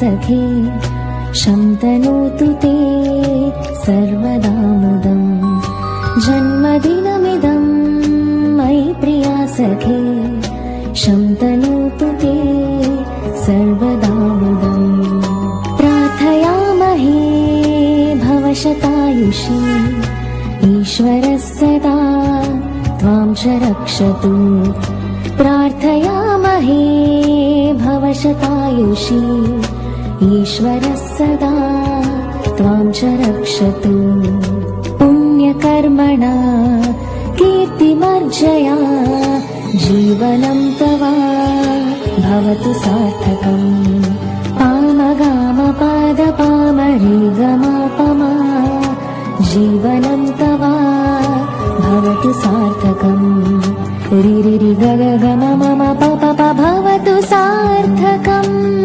सखे शन्तनोतु ते सर्वदा मुदम् जन्मदिनमिदं मयि प्रिया सखे शन्तनोतु ते सर्वदा मुदम् प्रार्थयामहे भवशतायुषी ईश्वरः सदा त्वां च रक्षतु प्रार्थयामहे भवशतायुषी ईश्वरः सदा त्वां च रक्षतु पुण्यकर्मणा कीर्तिमर्जया जीवनं तव भवतु सार्थकम् पामगामपादपामरेगमापमा जीवनं तव भवतु सार्थकम् रि रि रि ग ग म म प प प भवतु सार्थकम्।